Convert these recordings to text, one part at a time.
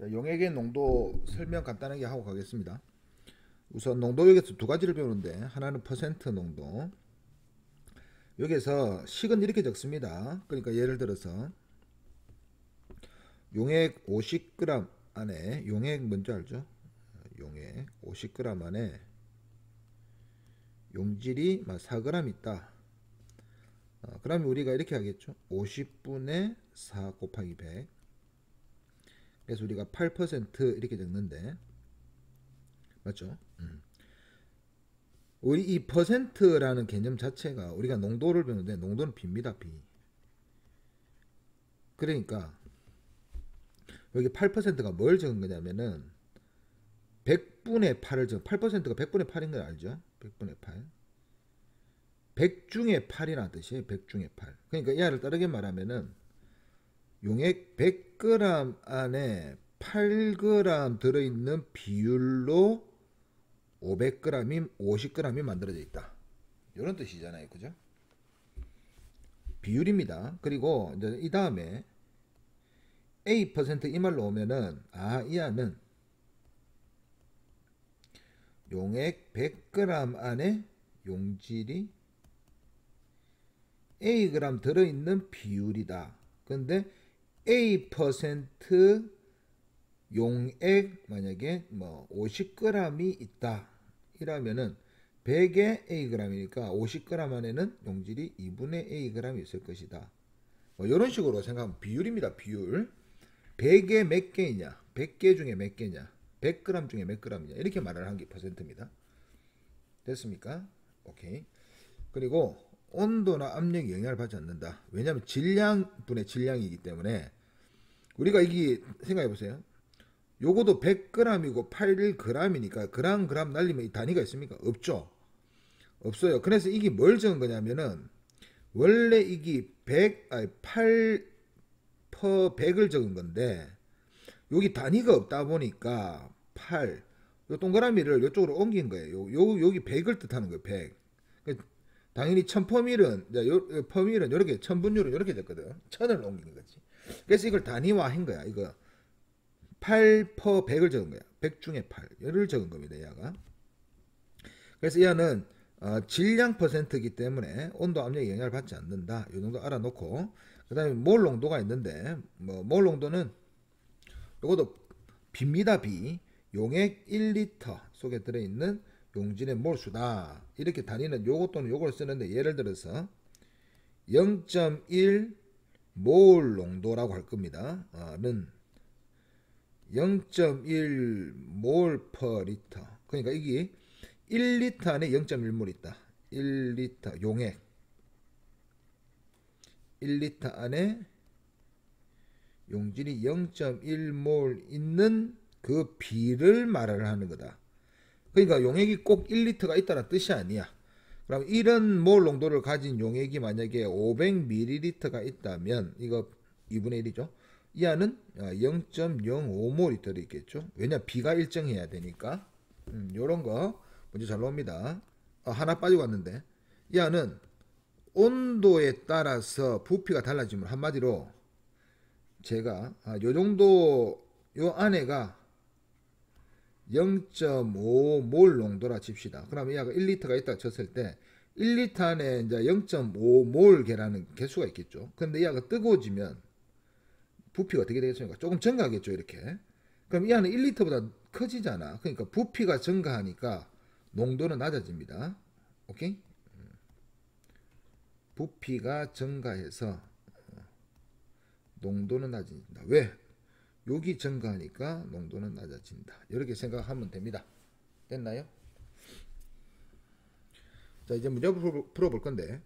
자, 용액의 농도 설명 간단하게 하고 가겠습니다. 우선 농도 여기서 두 가지를 배우는데 하나는 퍼센트 농도. 여기서 식은 이렇게 적습니다. 그러니까 예를 들어서 용액 50g 안에 용액 뭔지 알죠? 용액 50g 안에 용질이 4g 있다. 그러면 우리가 이렇게 하겠죠. 50분의 4 곱하기 100. 그래서 우리가 8% 이렇게 적는데 맞죠? 우리 이 퍼센트라는 개념 자체가 우리가 농도를 배우는데 농도는 비입니다. 비. 그러니까 여기 8%가 뭘 적은 거냐면은 100분의 8을 적은 8%가 100분의 8인 걸 알죠? 100분의 8. 100 중에 8이라는 뜻이에요. 100 중에 8. 그러니까 이하를 다르게 말하면은 용액 100g 안에 8g 들어있는 비율로 500g이 50g이 만들어져 있다. 이런 뜻이잖아요. 그죠? 비율입니다. 그리고 이제 이 다음에 A% 이 말로 오면은 이 안은 용액 100g 안에 용질이 Ag 들어있는 비율이다. 근데 A% 용액 만약에 50g이 있다. 이라면은 100에 Ag이니까 50g 안에는 용질이 2분의 Ag이 있을 것이다. 이런 식으로 생각하면 비율입니다. 비율. 100에 몇 개이냐? 100개 중에 몇 개냐? 100g 중에 몇 g이냐? 이렇게 말을 한 게 퍼센트입니다. 됐습니까? 오케이. 그리고 온도나 압력이 영향을 받지 않는다. 왜냐하면 질량분의 질량이기 때문에 우리가 이게 생각해 보세요. 요거도 100g이고 8g이니까 그램 날리면 이 단위가 있습니까? 없죠. 없어요. 그래서 이게 뭘 적은 거냐면은 원래 이게 8 퍼 100을 적은 건데 여기 단위가 없다 보니까 8, 요 동그라미를 이쪽으로 옮긴 거예요. 여기 100을 뜻하는 거예요. 100. 당연히 1000퍼밀은 퍼밀은 이렇게 1000분율은 이렇게 됐거든. 1000을 옮기는 거지. 그래서 이걸 단위화한 거야. 이거 8 퍼 100을 적은 거야. 100 중에 8을 적은 겁니다. 얘가. 그래서 얘는 질량 퍼센트이기 때문에 온도 압력에 영향을 받지 않는다. 이 정도 알아놓고 그 다음에 몰 농도가 있는데 몰 농도는 이것도 비입니다. 비. 용액 1리터 속에 들어있는 용질의 몰수다. 이렇게 단위는 요것 또는 요걸 쓰는데 예를 들어서 0.1 몰 농도라고 할 겁니다. 는 0.1 몰 퍼 리터. 그러니까 이게 1리터 안에 0.1몰 있다. 1리터 용액 1리터 안에 용질이 0.1몰 있는 그 비를 말을 하는 거다. 그러니까 용액이 꼭 1리터가 있다는 뜻이 아니야. 그럼 이런 몰 농도를 가진 용액이 만약에 500ml가 있다면 이거 2분의 1이죠. 이 안은 0.05몰이 들어있겠죠. 왜냐 비가 일정해야 되니까. 요런 거 문제 잘 나옵니다. 하나 빠지고 왔는데 이 안은 온도에 따라서 부피가 달라지면 한마디로 제가 요 정도 요 안에가 0.5몰 농도라 칩시다. 그러면 얘가 1리터가 있다 쳤을 때 1리터 안에 이제 0.5몰 계라는 개수가 있겠죠. 근데 얘가 뜨거워지면 부피가 어떻게 되겠습니까? 조금 증가하겠죠, 이렇게. 그럼 이 안에 1리터보다 커지잖아. 그러니까 부피가 증가하니까 농도는 낮아집니다. 오케이? 부피가 증가해서 농도는 낮아진다. 왜? 여기 증가하니까 농도는 낮아진다. 이렇게 생각하면 됩니다. 됐나요? 자, 이제 문제 풀어볼 건데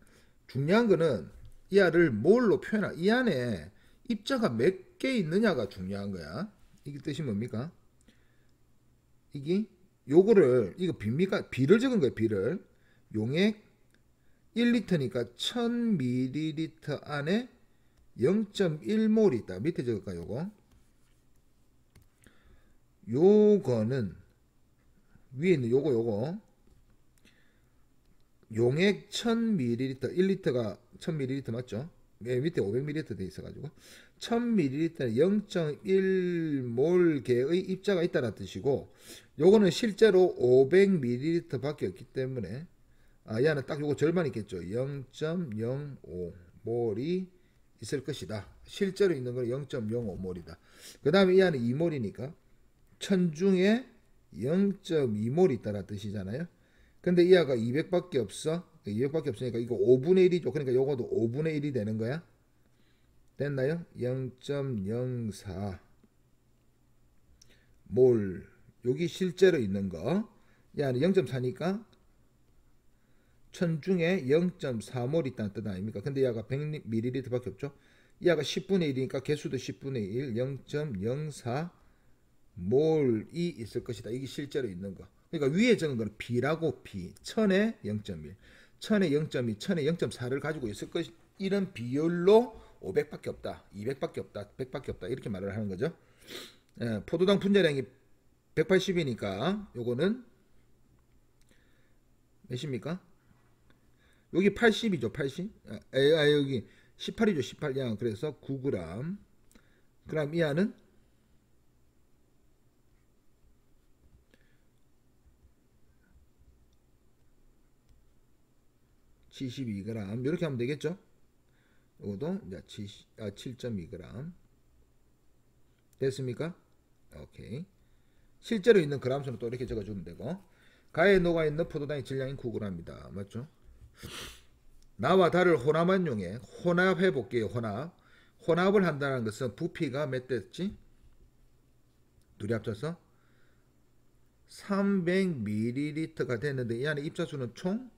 중요한 거는 이 알을 몰로 표현하. 이 안에 입자가 몇 개 있느냐가 중요한 거야. 이게 뜻이 뭡니까? 이게 요거를 이거 비입니까? 비를 적은 거예요. 비를 용액 1리터니까 1000ml 안에 0.1몰이 있다. 밑에 적을까 요거? 요거는 위에 있는 요거 용액 1000ml 1리터가 1000ml 맞죠? 밑에 500ml 돼 있어가지고 1000ml는 0.1몰계의 입자가 있다는 뜻이고, 요거는 실제로 500ml 밖에 없기 때문에 얘는 딱 요거 절반 있겠죠. 0.05몰이 있을 것이다. 실제로 있는 건 0.05몰이다. 그 다음에 얘는 2몰이니까 1000 중에 0.2몰 있다는 뜻이잖아요. 근데 얘가 200밖에 없어. 200밖에 없으니까 이거 5분의 1이죠. 그러니까 요거도 5분의 1이 되는 거야. 됐나요? 0.04 몰. 여기 실제로 있는 거. 얘는 0.4니까 1000 중에 0.4몰 있다는 뜻 아닙니까? 근데 얘가 100ml 밖에 없죠. 얘가 10분의 1이니까 개수도 10분의 1, 0.04 몰이 있을 것이다. 이게 실제로 있는 거. 그러니까 위에 적은 거는 B라고. B 1000에 0.1, 1000에 0.2, 1000에 0.4를 가지고 있을 것. 이런 비율로 500밖에 없다, 200밖에 없다, 100밖에 없다, 이렇게 말을 하는 거죠. 포도당 분자량이 180이니까 요거는 몇입니까? 여기 80이죠. 80. 여기 18이죠. 18량. 그래서 9g. 그럼 이 안은 72g. 이렇게 하면 되겠죠? 이것도 이제 7.2g. 됐습니까? 오케이. 실제로 있는 그람수는 또 이렇게 적어주면 되고, 가에 녹아있는 포도당의 질량이 9g입니다. 맞죠? 나와 달을 혼합한 용에 혼합해 볼게요. 혼합을 한다는 것은 부피가 몇 됐지? 둘이 합쳐서 300ml가 됐는데 이 안에 입자수는 총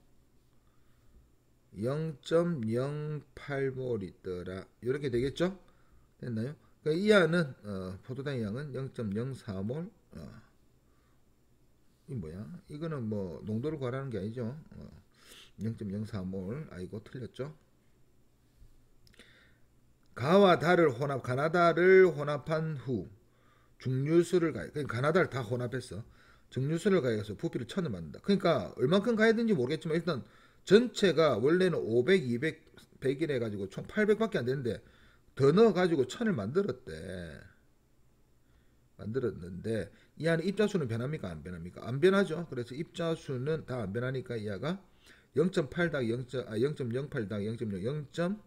0.08몰 있더라. 이렇게 되겠죠? 됐나요? 그러니까 이 안은 포도당의 양은 0.04몰. 이 뭐야? 이거는 뭐 농도를 구하라는 게 아니죠. 0.04몰. 아이고 틀렸죠. 가와 달을 가나다를 혼합한 후 중류수를 가해. 그러니까 가나다를 다 혼합했어. 증류수를 가해서 부피를 1000을 만든다. 그러니까 얼만큼 가야 되는지 모르겠지만 일단 전체가 원래는 500, 200, 100일 해가지고 총 800밖에 안 되는데 더 넣어가지고 1000을 만들었는데 이 안에 입자수는 변합니까? 안 변합니까? 안 변하죠. 그래서 입자수는 다 안 변하니까 이하가 0.8 당 0.08 당 0.0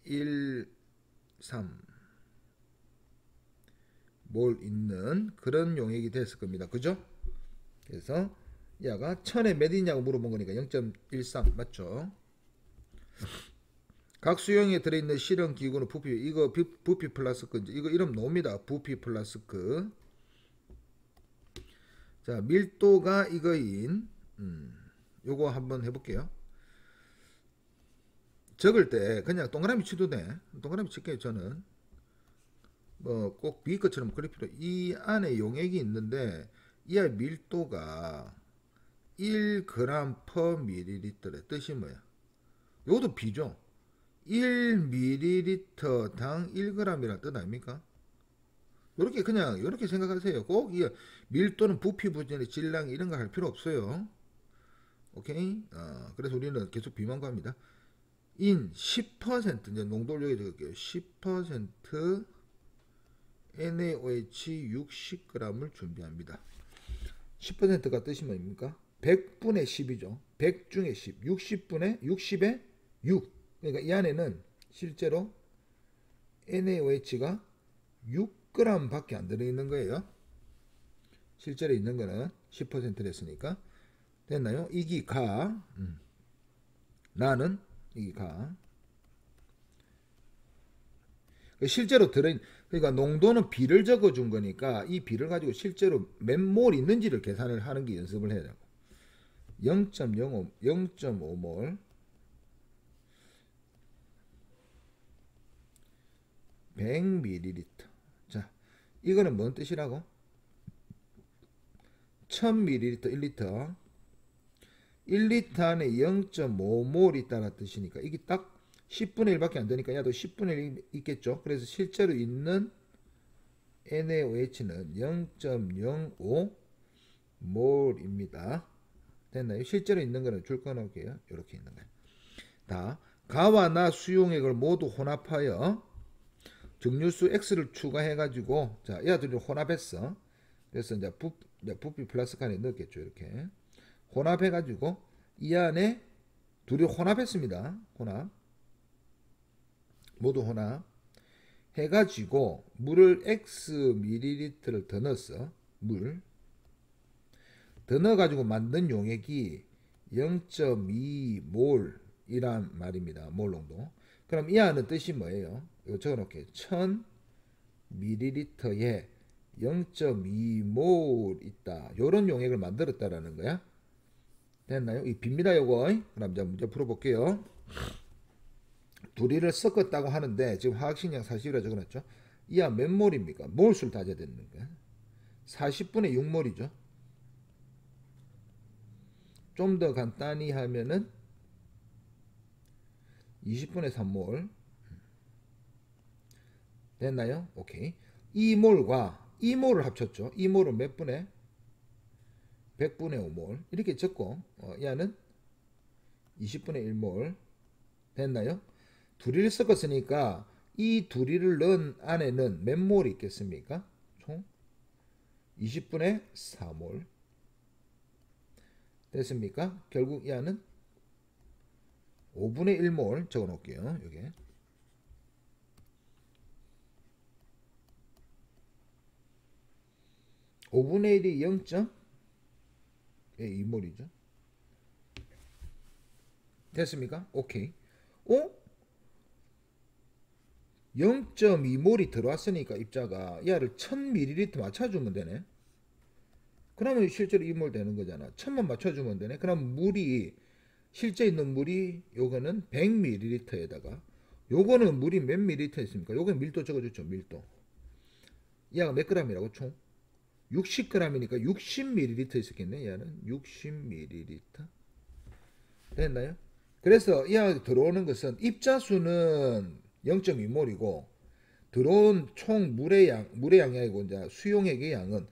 0.13 몰 있는 그런 용액이 됐을 겁니다. 그죠? 그래서 얘가 1000에 몇 있냐고 물어본 거니까 0.13 맞죠? 각 수용에 들어있는 실험 기구는 부피, 이거 부피 플라스크, 이거 이름 나옵니다. 부피 플라스크. 자, 밀도가 이거인 요거 한번 해볼게요. 적을 때 그냥 동그라미 치도 돼. 동그라미 칠게요. 저는 뭐 꼭 비것처럼 그릴 필요. 이 안에 용액이 있는데 이 안에 밀도가 1g/ml의 뜻이 뭐야? 요것도 비죠. 1ml당 1g이라는 뜻 아닙니까? 요렇게 그냥 요렇게 생각하세요. 꼭 이 밀도는 부피, 부진의 질량 이런 거 할 필요 없어요. 오케이? 그래서 우리는 계속 비만 구합니다. 인 10% 이제 농도를 여기 적을게요. 10% NaOH 60g을 준비합니다. 10%가 뜻이 뭡니까? 100분의 10이죠. 100 중에 10. 60분의 60의 6. 그러니까 이 안에는 실제로 NaOH가 6g 밖에 안 들어있는 거예요. 실제로 있는 거는 10% 됐으니까. 됐나요? 이기 가. 나는 이기 가. 실제로 그러니까 농도는 비를 적어준 거니까 이 비를 가지고 실제로 몇 몰 있는지를 계산을 하는 게 연습을 해야 되고. 0.05, 0.5몰 100ml. 자, 이거는 뭔 뜻이라고? 1000ml 1리터. 1리터 안에 0.5몰 있다는 뜻이니까 이게 딱 10분의 1밖에 안 되니까 야도 10분의 1 있겠죠. 그래서 실제로 있는 NaOH는 0.05몰입니다. 됐나요? 실제로 있는 거는 줄 꺼놓을게요. 이렇게 있는 거예요. 다 가와 나 수용액을 모두 혼합하여 정류수 x를 추가해 가지고 자, 이 아들을 혼합했어. 그래서 이제 부피 플러스 칸에 넣겠죠. 이렇게 혼합해 가지고 이 안에 둘이 혼합했습니다. 혼합. 모두 혼합 해 가지고 물을 x ml를 더 넣었어. 물 더 넣어 가지고 만든 용액이 0.2몰 이란 말입니다. 몰 농도. 그럼 이 안은 뜻이 뭐예요? 이거 적어놓게 1000ml에 0.2몰 있다. 요런 용액을 만들었다라는 거야. 됐나요? 이 빕니다 요거. 그럼 이제 문제 풀어볼게요. 둘이를 섞었다고 하는데 지금 화학식량 40이라 적어놨죠. 이 안 몇 몰입니까? 몰수를 따져야 되는 거야. 40분의 6몰이죠. 좀 더 간단히 하면은 20분의 3몰. 됐나요? 오케이. 2몰과 2몰을 합쳤죠. 2몰은 몇 분의? 100분의 5몰. 이렇게 적고 얘는 20분의 1몰. 됐나요? 둘이를 섞었으니까 이 둘이를 넣은 안에는 몇 몰이 있겠습니까? 총 20분의 4몰. 됐습니까? 결국 얘는 5분의 1몰 적어 놓을게요. 여기 5분의 1이 0.2몰이죠. 됐습니까? 오케이. 0.2몰이 들어왔으니까 입자가 얘를 1000ml 맞춰주면 되네. 그러면 실제로 2몰 되는 거잖아. 1000만 맞춰주면 되네. 그럼 물이 실제 있는 물이 요거는 100ml에다가 요거는 물이 몇 ml 있습니까? 요거는 밀도 적어줬죠. 밀도. 얘가 몇 g이라고 총? 60g이니까 60ml 있었겠네. 얘는 60ml. 됐나요? 그래서 이 안에 들어오는 것은 입자수는 0.2몰이고 들어온 총 물의 양이 아니고 이제 수용액의 양은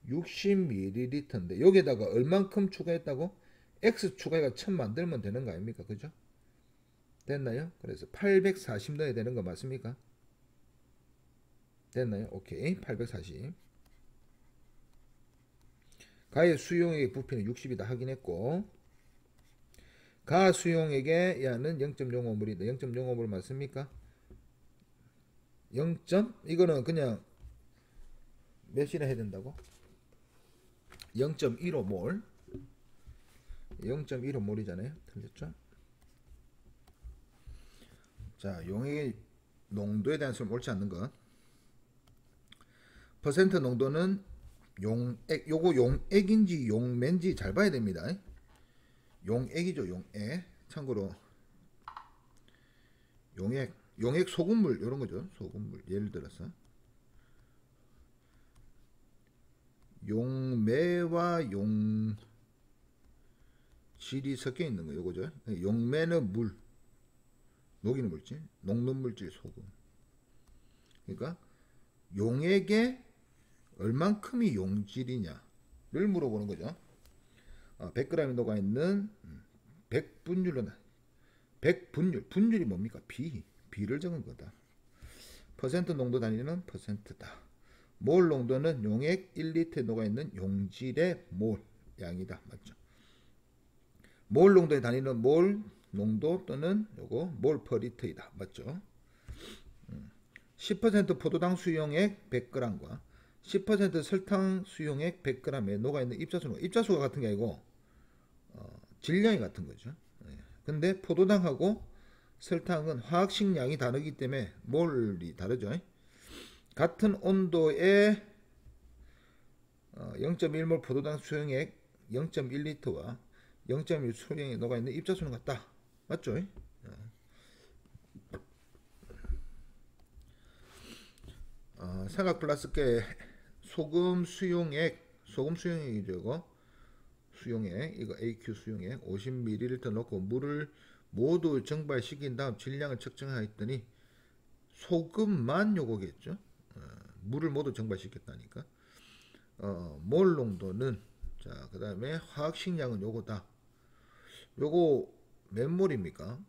160ml인데 여기에다가 얼만큼 추가했다고? X 추가해가 1000 만들면 되는 거 아닙니까? 그죠? 됐나요? 그래서 840 넣어야 되는 거 맞습니까? 됐나요? 오케이. 840. 가의 수용액의 부피는 60이다 확인했고 가 수용액의 야는 0.05몰이다. 0.05몰 맞습니까? 0. 이거는 그냥 몇이나 해야 된다고? 0.15몰 0.15몰이잖아요. 틀렸죠? 자, 용액의 농도에 대한 수는 옳지 않는 것. 퍼센트 농도는 용액, 요거 용액인지 용매인지 잘 봐야 됩니다. 용액이죠, 용액. 참고로 용액 소금물 이런 거죠. 소금물. 예를 들어서 용매와 용질이 섞여 있는 거 요거죠. 용매는 물, 녹이는 물질, 녹는 물질 소금. 그러니까 용액에 얼만큼이 용질이냐를 물어보는 거죠. 100g이 녹아 있는 100분율로 100분율, 분율이 뭡니까? 비를 적은 거다. 퍼센트 농도 단위는 퍼센트다. 몰 농도는 용액 1리터에 녹아 있는 용질의 몰 양이다. 맞죠? 몰 농도의 단위는 몰 농도 또는 요거 몰 퍼 리터이다. 맞죠? 10% 포도당 수용액 100g과 10% 설탕 수용액 100g에 녹아있는 입자수가 같은 게 아니고 질량이 같은 거죠. 근데 포도당하고 설탕은 화학식량이 다르기 때문에 몰이 다르죠. 같은 온도에 0.1몰 포도당 수용액 0.1리터와 0.1 수용액이 녹아있는 입자수는 같다. 맞죠? 삼각 플라스크에 소금 수용액이죠. 이거 수용액, 이거 AQ 수용액 50ml 넣고 물을 모두 증발시킨 다음 질량을 측정하였더니 소금만 요거겠죠. 물을 모두 증발시켰다니까. 몰 농도는 자, 그 다음에 화학식량은 요거다. 요거 몇 몰입니까?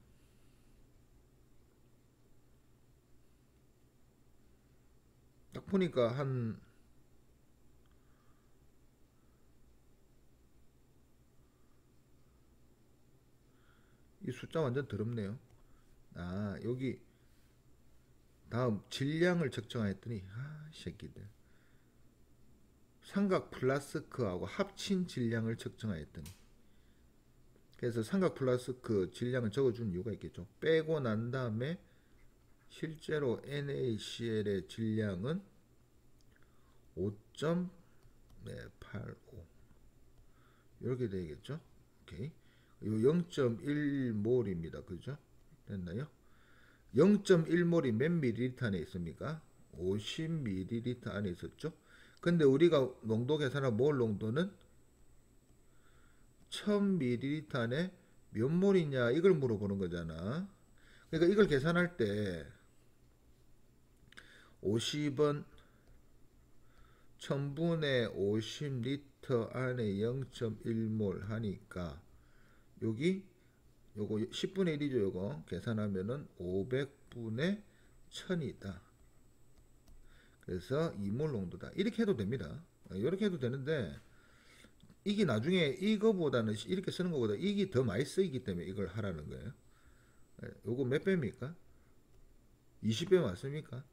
딱 보니까 한 이 숫자 완전 더럽네요. 아, 여기 다음 질량을 측정했더니 이 새끼들 삼각 플라스크하고 합친 질량을 측정하였더니, 그래서 삼각 플라스크 질량을 적어준 이유가 있겠죠. 빼고 난 다음에 실제로 NaCl의 질량은 5.85 이렇게 되겠죠. 오케이. 요 0.1몰입니다. 그죠? 됐나요? 0.1몰이 몇 밀리리터 안에 있습니까? 50ml 안에 있었죠. 근데 우리가 농도 계산한 몰 농도는 1000ml 안에 몇 몰이냐 이걸 물어보는 거잖아. 그러니까 이걸 계산할 때 50은 1000분의 50리터 안에 0.1몰 하니까 여기 요거 10분의 1이죠. 요거 계산하면은 500분의 1000이다. 그래서 2몰 농도다. 이렇게 해도 됩니다. 이렇게 해도 되는데 이게 나중에 이거보다는 이렇게 쓰는 것보다 이게 더 많이 쓰이기 때문에 이걸 하라는 거예요. 요거 몇 배입니까? 20배 맞습니까?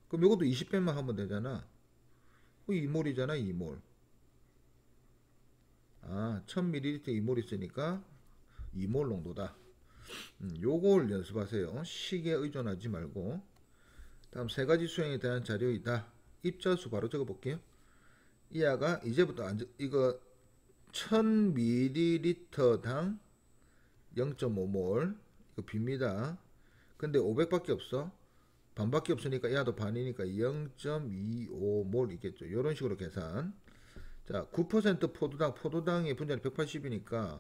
그럼 요것도 20배만 하면 되잖아. 2몰이잖아. 2몰. 1000ml 2몰 있으니까 2몰 농도다. 요걸 연습하세요. 식에 의존하지 말고. 다음 세 가지 수행에 대한 자료이다. 입자수 바로 적어볼게요. 이하가 이제부터 이거 1000ml당 0.5몰 이거 빕니다. 근데 500밖에 없어. 반밖에 없으니까 이하도 반이니까 0.25몰 있겠죠. 이런 식으로 계산. 자, 9% 포도당의 분자율이 180이니까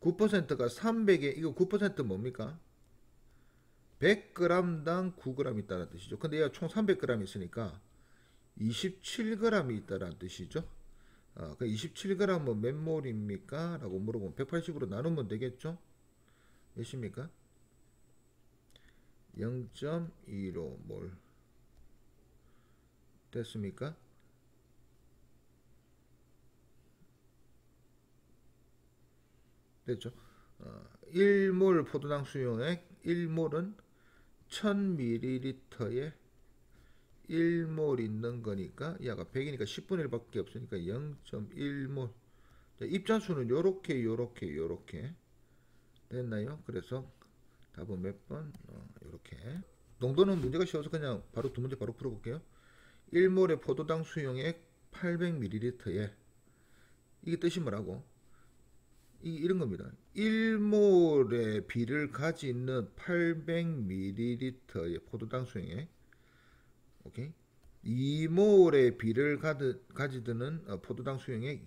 9%가 300에 이거 9% 뭡니까? 100g당 9g 있다는 뜻이죠. 근데 얘가 총 300g 있으니까 27g이 있다는 뜻이죠. 그 27g은 몇 몰입니까? 라고 물어보면 180으로 나누면 되겠죠? 몇입니까? 0.15몰 됐습니까? 됐죠? 1몰 포도당 수용액 1몰은 1000ml에 1몰 있는 거니까 얘가 100이니까 10분의 1밖에 없으니까 0.1몰. 입자수는 요렇게 됐나요? 그래서 답은 몇 번? 요렇게. 농도는 문제가 쉬워서 그냥 바로 두 문제 바로 풀어볼게요. 1몰의 포도당 수용액 800ml에 이게 뜻이 뭐라고? 이런 겁니다. 1몰의 비를 가지는 800ml의 포도당 수용액, 오케이. 2몰의 비를 가지드는 포도당 수용액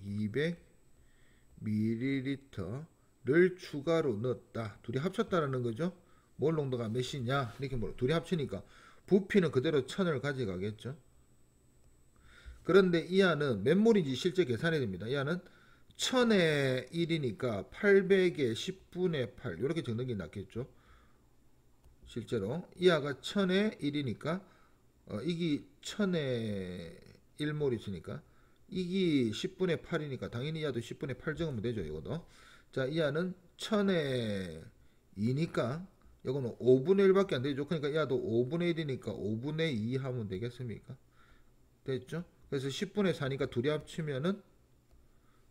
200ml를 추가로 넣었다. 둘이 합쳤다라는 거죠. 몰 농도가 몇이냐 이렇게 물어. 둘이 합치니까 부피는 그대로 1000을 가져가겠죠. 그런데 이 안은 몇 몰인지 실제 계산해야 됩니다. 이 안은 1000에 1이니까 800에 10분의 8 이렇게 적는 게 낫겠죠. 실제로 이하가 1000에 1이니까 이게 1000에 1몰 있으니까 이게 10분의 8이니까 당연히 이하도 10분의 8 적으면 되죠. 이거도. 자, 이하는 1000에 2니까 이거는 5분의 1밖에 안 되죠. 그러니까 이하도 5분의 1이니까 5분의 2 하면 되겠습니까? 됐죠? 그래서 10분의 4니까 둘이 합치면은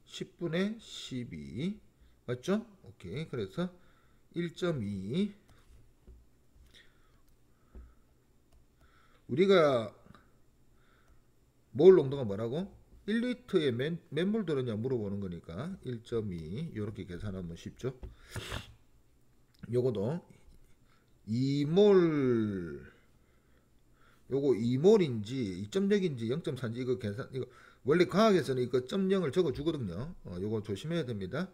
10분의 12 맞죠? 오케이. 그래서 1.2 우리가 몰 농도가 뭐라고? 1리터에 몇 몰 들었냐 물어보는 거니까 1.2 이렇게 계산하면 쉽죠. 요거도 2몰 요거 2몰인지 2.0인지 0.4인지 이거 계산 이거 원래 과학에서는 이거 0.0을 적어 주거든요. 요거 조심해야 됩니다.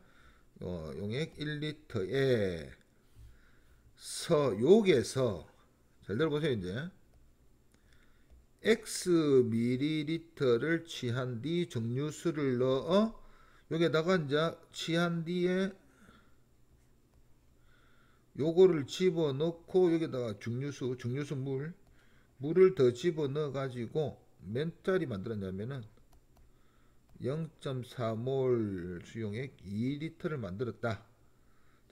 용액 1리터에 요게서 잘 들어보세요. 이제 X 밀리리터를 취한 뒤 정류수를 넣어 여기다가 이제 취한 뒤에 요거를 집어넣고 여기다가 중류수 물을 더 집어넣어 가지고 몇 자리 만들었냐면은 0.4몰 수용액 2리터를 만들었다.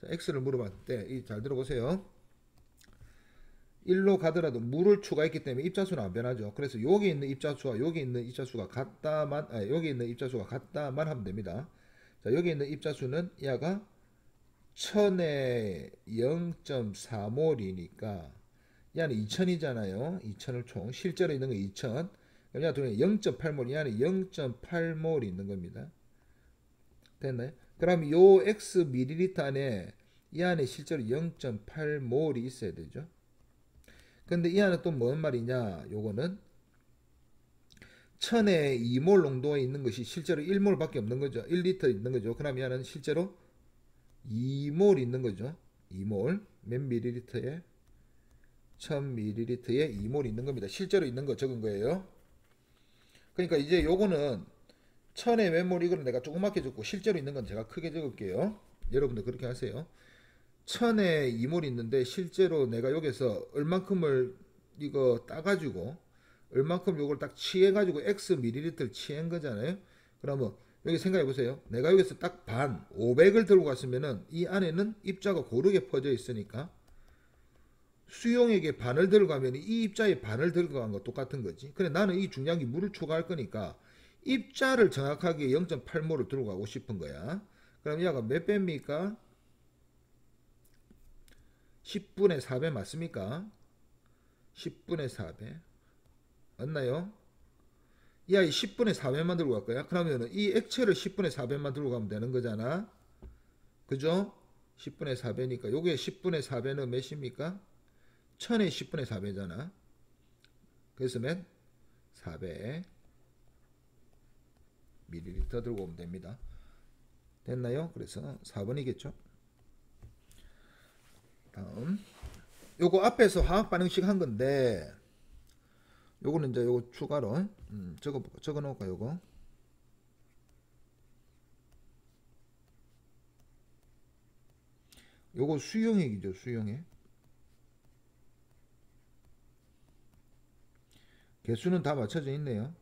자, X를 물어봤을 때 잘 들어보세요. 1로 가더라도 물을 추가했기 때문에 입자수는 안 변하죠. 그래서 여기 있는 입자수와 여기 있는 입자수가 같다만, 여기 있는 입자수가 같다만 하면 됩니다. 자, 여기 있는 입자수는 야가 1000에 0.4몰이니까 야는 2000이잖아요. 2000을 총 실제로 있는 거 2000. 그럼 야 돈에 0.8몰, 야는 0.8몰이 있는 겁니다. 됐나요? 그럼 요 X ml 안에 이 안에 실제로 0.8몰이 있어야 되죠. 근데 이 안에 또 뭔 말이냐? 요거는 1000에 2몰 농도에 있는 것이 실제로 1몰 밖에 없는 거죠. 1리터 있는 거죠. 그럼 이 안은 실제로 2몰 있는 거죠. 2몰. 몇 밀리리터에? 1000ml에 2몰 있는 겁니다. 실제로 있는 거 적은 거예요. 그러니까 이제 요거는 1000에 몇 몰 이거는 내가 조그맣게 적고 실제로 있는 건 제가 크게 적을게요. 여러분들 그렇게 하세요. 1000에 2몰 있는데 실제로 내가 여기서 얼만큼을 이거 따가지고 얼만큼 요걸 딱 취해가지고 X 밀리리터를 취한 거잖아요. 그러면 여기 생각해 보세요. 내가 여기서 딱 반 500을 들고 갔으면은 이 안에는 입자가 고르게 퍼져 있으니까 수용액의 반을 들어가면 이 입자의 반을 들어간 거 똑같은 거지. 그래 나는 이 중량이 물을 추가할 거니까 입자를 정확하게 0.8몰을 들고 가고 싶은 거야. 그럼 얘가 몇 배입니까? 10분의 4배 맞습니까? 10분의 4배 맞나요? 이 아이 10분의 4배만 들고 갈 거야. 그러면 이 액체를 10분의 4배만 들고 가면 되는 거잖아. 그죠? 10분의 4배니까 요게 10분의 4배는 몇입니까? 1000의 10분의 4배잖아. 그래서 몇? 400 밀리리터 들고 오면 됩니다. 됐나요? 그래서 4번이겠죠. 다음 요거 앞에서 화학 반응식 한 건데 요거는 이제 요거 추가로 적어 놓을까 요거. 요거 수용액이죠. 수용액. 개수는 다 맞춰져 있네요.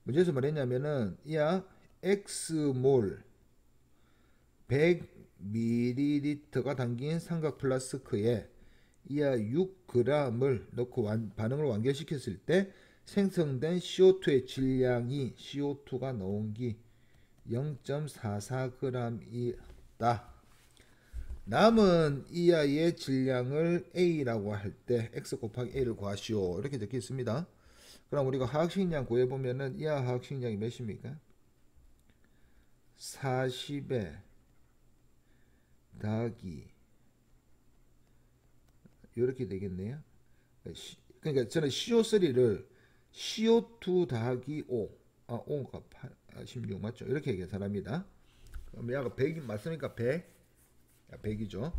문제에서 말했냐면은 야 X몰 100ml가 담긴 삼각 플라스크에 이하 6g을 넣고 반응을 완결시켰을 때 생성된 CO2의 질량이 CO2가 나온기 0.44g이다. 남은 이하의 질량을 A라고 할 때 X 곱하기 A를 구하시오. 이렇게 적혀 있습니다. 그럼 우리가 화학식량 구해보면은 이하 화학식량이 몇입니까? 40에 더하기 이렇게 되겠네요. 그러니까 저는 CO3를 CO2 더하기 5 5가 16 맞죠? 이렇게 계산합니다. 그럼 야가 100이 맞습니까? 100 100이죠.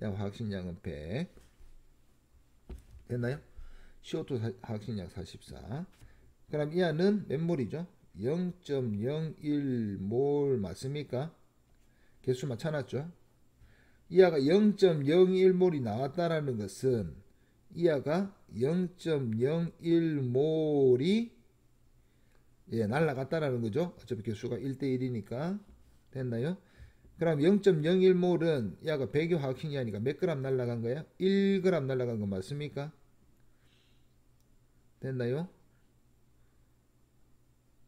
야 화학식량은 100 됐나요? CO2 화학식량 44. 그럼 이 안은 몇 몰이죠? 0.01몰 맞습니까? 개수 맞춰놨죠? 이하가 0.01몰이 나왔다라는 것은 이하가 0.01몰이 날라갔다라는 거죠. 어차피 개수가 1대1이니까 됐나요? 그럼 0.01몰은 이하가 100의 화학식량이니까 몇 그램 날라간 거야? 1g 날라간 거 맞습니까? 됐나요?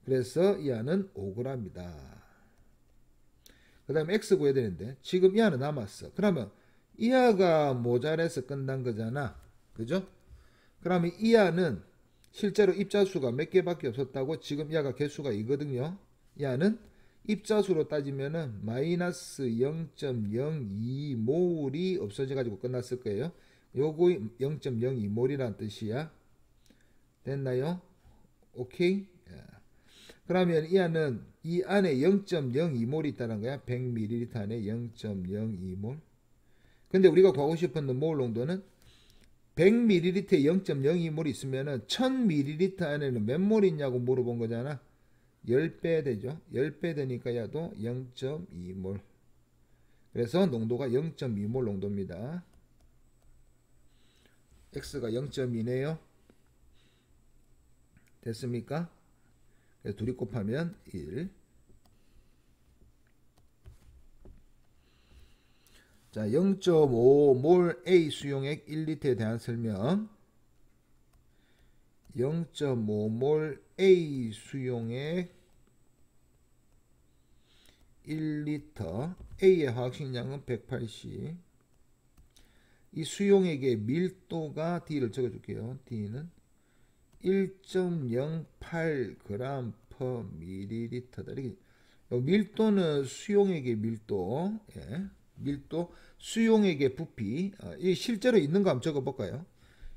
그래서 이하는 5g이다. 그 다음에 X 구해야 되는데 지금 이하는 남았어. 그러면 이하가 모자라서 끝난 거잖아. 그죠? 그러면 이하는 실제로 입자수가 몇 개밖에 없었다고 지금 이하가 개수가 이거든요. 이하는 입자수로 따지면은 마이너스 0.02몰이 없어져 가지고 끝났을 거예요. 요거 0.02몰이란 뜻이야. 됐나요? 오케이? 그러면 이 안은 이 안에 0.02몰이 있다는 거야. 100ml 안에 0.02몰. 근데 우리가 구하고 싶은 몰 농도는 100ml에 0.02몰이 있으면은 1000ml 안에는 몇 몰이 있냐고 물어본 거잖아. 10배 되죠. 10배 되니까 야도 0.2몰. 그래서 농도가 0.2몰 농도입니다. X가 0.2네요. 됐습니까? 그래서 둘이 곱하면 1. 자, 0.5몰 A 수용액 1리터에 대한 설명. 0.5몰 A 수용액 1리터. A의 화학식량은 180. 이 수용액의 밀도가 D를 적어줄게요. D는 1.08g per ml다. 이렇게 밀도는 수용액의 밀도, 예. 밀도, 수용액의 부피. 이 실제로 있는 거 한번 적어볼까요?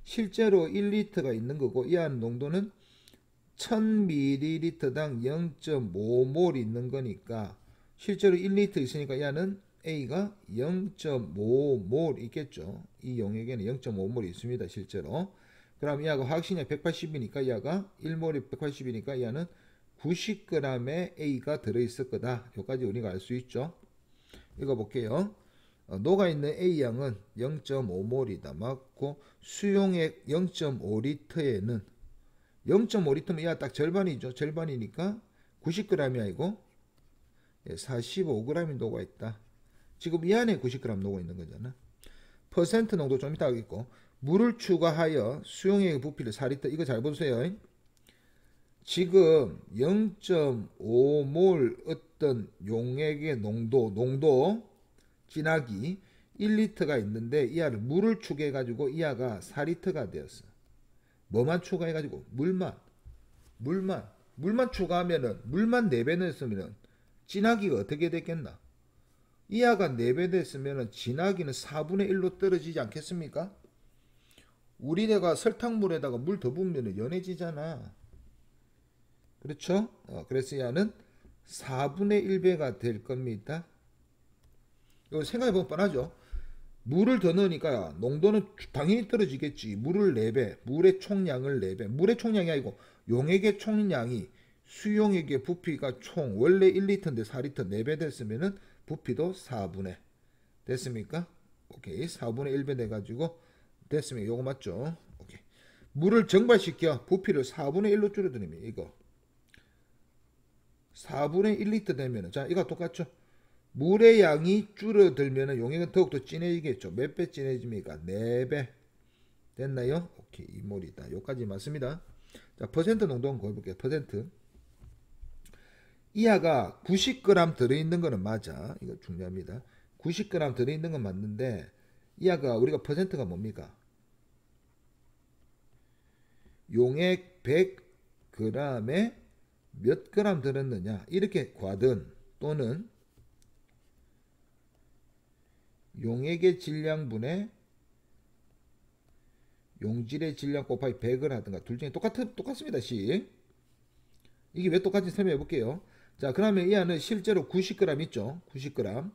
실제로 1리터가 있는 거고 이 안 농도는 1000ml당 0.5몰 있는 거니까 실제로 1리터 있으니까 이 안은 A가 0.5몰 있겠죠. 이 용액에는 0.5몰 있습니다. 실제로. 그럼 이 아가 화학식량 180이니까 이 아가 1몰이 180이니까 이 아는 90g의 A가 들어있을 거다. 여기까지 우리가 알 수 있죠. 이거 볼게요. 녹아있는 A양은 0.5몰이다. 맞고 수용액 0.5리터에는 0.5리터면 이하 딱 절반이죠. 절반이니까 90g이 아니고 45g이 녹아있다. 지금 이 안에 90g 녹아있는 거잖아. 퍼센트 농도 좀 이따 하겠고 물을 추가하여 수용액의 부피를 4리터. 이거 잘 보세요. 지금 0.5몰 어떤 용액의 농도 진하기 1리터가 있는데 이하를 물을 추가해 가지고 이하가 4리터가 되었어. 뭐만 추가해 가지고 물만 추가하면은 물만 4배 넣었으면은 진하기가 어떻게 됐겠나? 이하가 4배 됐으면은 진하기는 4분의 1로 떨어지지 않겠습니까? 우리네가 설탕물에다가 물 더 부으면 연해지잖아. 그렇죠? 그래서 이하는 4분의 1배가 될 겁니다. 이거 생각해보면 뻔하죠. 물을 더 넣으니까 농도는 당연히 떨어지겠지. 물을 4배, 물의 총량을 4배. 물의 총량이 아니고 용액의 총량이 수용액의 부피가 총 원래 1리터인데 4리터 4배 됐으면은 부피도 4분의 됐습니까? 오케이. 4분의 1배 돼가지고 됐습니다. 요거 맞죠? 오케이. 물을 증발시켜 부피를 4분의 1로 줄여드리면 이거 4분의 1리터 되면은 자 이거 똑같죠? 물의 양이 줄어들면 용액은 더욱더 진해지겠죠. 몇 배 진해집니까? 4배. 됐나요? 오케이. 이몰이다. 여기까지 맞습니다. 자, 퍼센트 농도 한번 구해볼게요. 퍼센트. 이하가 90g 들어있는 거는 맞아. 이거 중요합니다. 90g 들어있는 건 맞는데 이하가 우리가 퍼센트가 뭡니까? 용액 100g에 몇 g 들었느냐 이렇게 과든 또는 용액의 질량분의 용질의 질량 곱하기 100을 하든가 둘 중에 똑같습니다. 식. 이게 왜 똑같은지 설명해 볼게요. 자, 그러면 이 안은 실제로 90g 있죠. 90g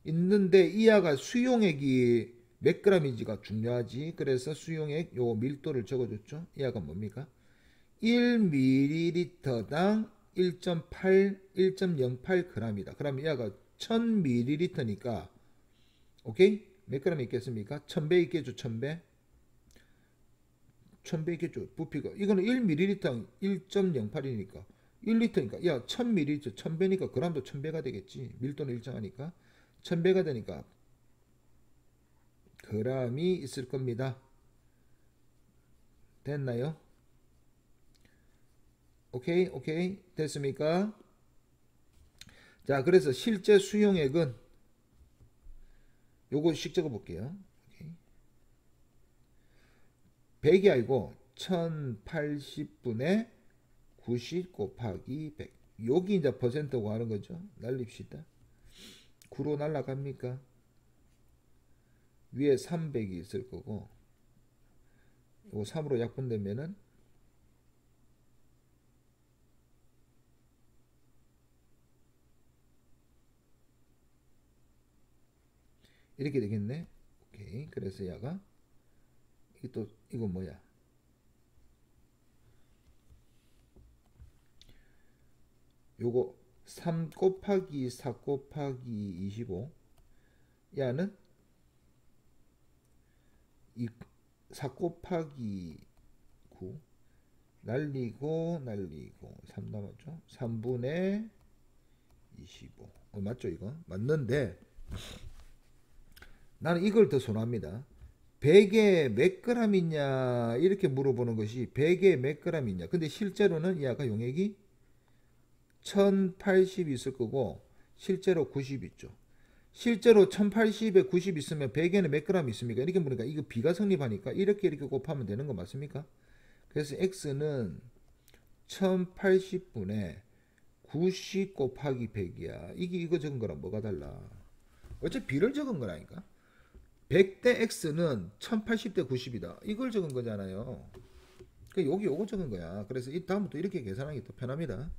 있는데 이하가 수용액이 몇 g인지가 중요하지. 그래서 수용액 요 밀도를 적어줬죠. 이하가 뭡니까? 1ml당 1.08g이다. 그러면 이하가 1000ml니까 오케이? 몇 g 있겠습니까? 1000배 있겠죠. 1000배. 1000배 있겠죠. 부피가. 이거는 1ml 1.08이니까 1리터니까 야 1000ml 1000배니까 그람도 1000배가 되겠지. 밀도는 일정하니까 1000배가 되니까 그람이 있을 겁니다. 됐나요? 오케이 됐습니까? 자, 그래서 실제 수용액은 요거씩 적어 볼게요. 100이 아니고 1080분의 90 곱하기 100. 여기 이제 퍼센트고 하는 거죠. 날립시다. 9로 날라갑니까? 위에 300이 있을 거고 요거 3으로 약분되면은 이렇게 되겠네. 오케이. 그래서 야가 이거 뭐야? 요거 3 곱하기 4 곱하기 25 야는 4 곱하기 9 날리고 3 남았죠. 3분의 25. 맞죠 이거? 맞는데 나는 이걸 더 선호합니다. 100에 몇 그램 있냐 이렇게 물어보는 것이 100에 몇 그램 있냐. 근데 실제로는 이 아까 용액이 1080 있을 거고 실제로 90 있죠. 실제로 1080에 90 있으면 100에는 몇 그램 있습니까? 이렇게 보니까 이거 비가 성립하니까 이렇게 곱하면 되는 거 맞습니까? 그래서 x는 1080분의 90 곱하기 100이야. 이게 이거 적은 거랑 뭐가 달라? 어차피 b를 적은 거라니까. 100대 x는 1080대 90이다. 이걸 적은 거잖아요. 여기 요거 적은 거야. 그래서 이 다음부터 이렇게 계산하기 더 편합니다.